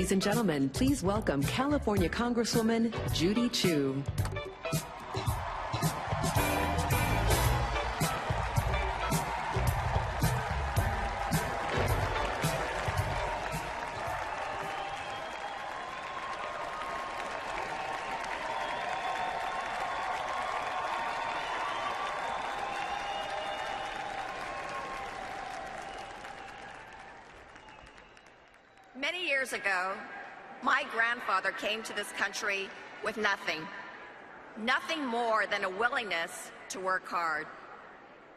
Ladies and gentlemen, please welcome California Congresswoman Judy Chu. Many years ago, my grandfather came to this country with nothing more than a willingness to work hard.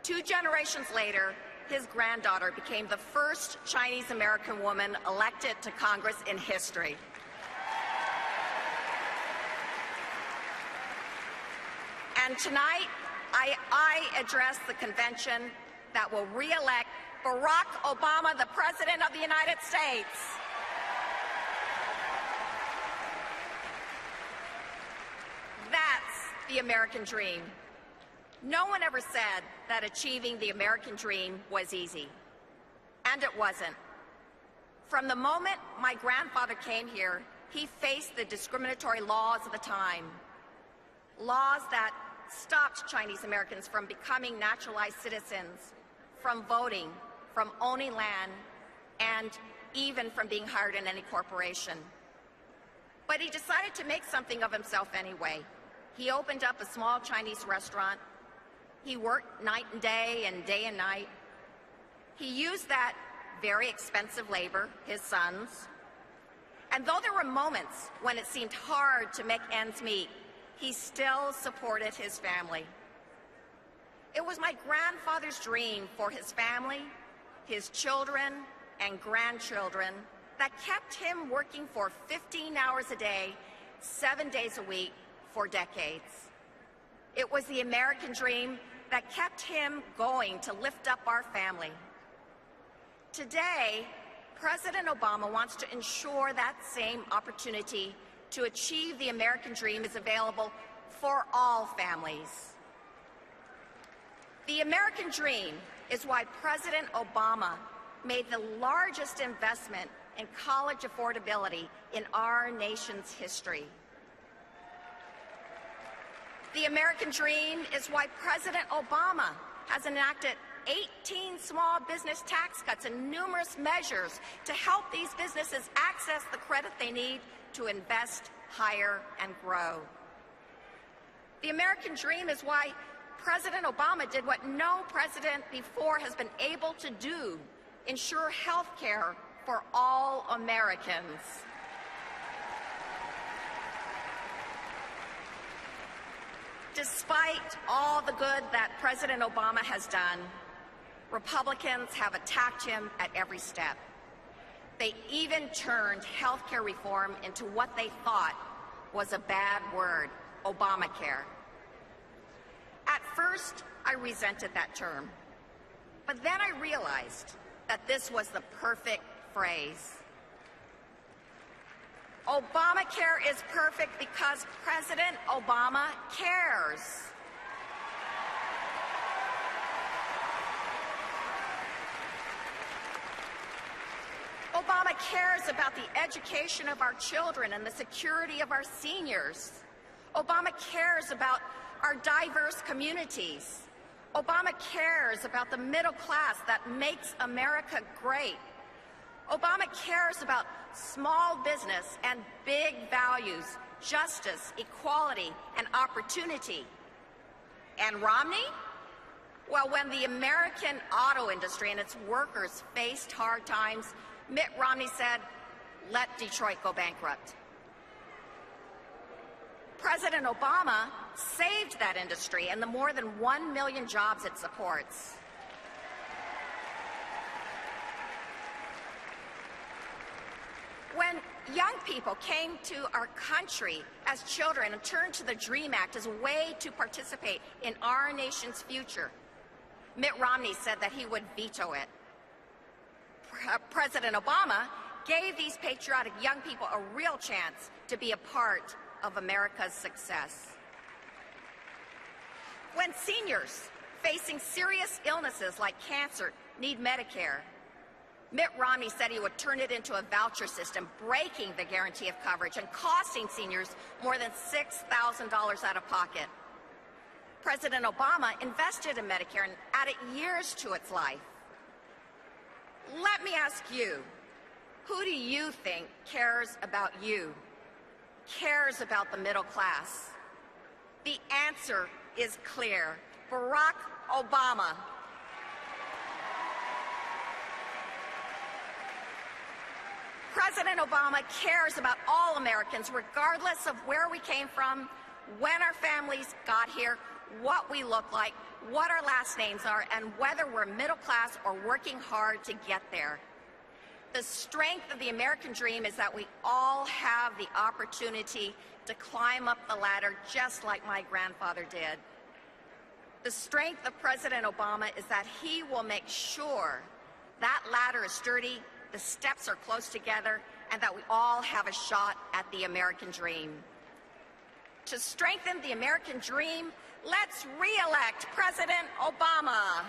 2 generations later, his granddaughter became the first Chinese-American woman elected to Congress in history. And tonight, I address the convention that will re-elect Barack Obama, the President of the United States. That's the American dream. No one ever said that achieving the American dream was easy, and it wasn't. From the moment my grandfather came here, he faced the discriminatory laws of the time, laws that stopped Chinese Americans from becoming naturalized citizens, from voting, from owning land, and even from being hired in any corporation. But he decided to make something of himself anyway. He opened up a small Chinese restaurant. He worked night and day and night. He used that very expensive labor, his sons. And though there were moments when it seemed hard to make ends meet, he still supported his family. It was my grandfather's dream for his family, his children, and grandchildren that kept him working for 15 hours a day, 7 days a week, for decades. It was the American dream that kept him going to lift up our family. Today, President Obama wants to ensure that same opportunity to achieve the American dream is available for all families. The American dream is why President Obama made the largest investment in college affordability in our nation's history. The American dream is why President Obama has enacted 18 small business tax cuts and numerous measures to help these businesses access the credit they need to invest, hire, and grow. The American dream is why President Obama did what no president before has been able to do: ensure health care for all Americans. Despite all the good that President Obama has done, Republicans have attacked him at every step. They even turned health care reform into what they thought was a bad word: Obamacare. At first, I resented that term, but then I realized that this was the perfect phrase. Obamacare is perfect because President Obama cares. Obama cares about the education of our children and the security of our seniors. Obama cares about our diverse communities. Obama cares about the middle class that makes America great. Obama cares about small business and big values: justice, equality, and opportunity. And Romney? Well, when the American auto industry and its workers faced hard times, Mitt Romney said, "Let Detroit go bankrupt." President Obama saved that industry and the more than 1 million jobs it supports. When young people came to our country as children and turned to the DREAM Act as a way to participate in our nation's future, Mitt Romney said that he would veto it. President Obama gave these patriotic young people a real chance to be a part of America's success. When seniors facing serious illnesses like cancer need Medicare, Mitt Romney said he would turn it into a voucher system, breaking the guarantee of coverage and costing seniors more than $6,000 out of pocket. President Obama invested in Medicare and added years to its life. Let me ask you, who do you think cares about you, cares about the middle class? The answer is clear: Barack Obama. President Obama cares about all Americans, regardless of where we came from, when our families got here, what we look like, what our last names are, and whether we're middle class or working hard to get there. The strength of the American dream is that we all have the opportunity to climb up the ladder just like my grandfather did. The strength of President Obama is that he will make sure that ladder is sturdy, the steps are close together, and that we all have a shot at the American dream. To strengthen the American dream, let's re-elect President Obama.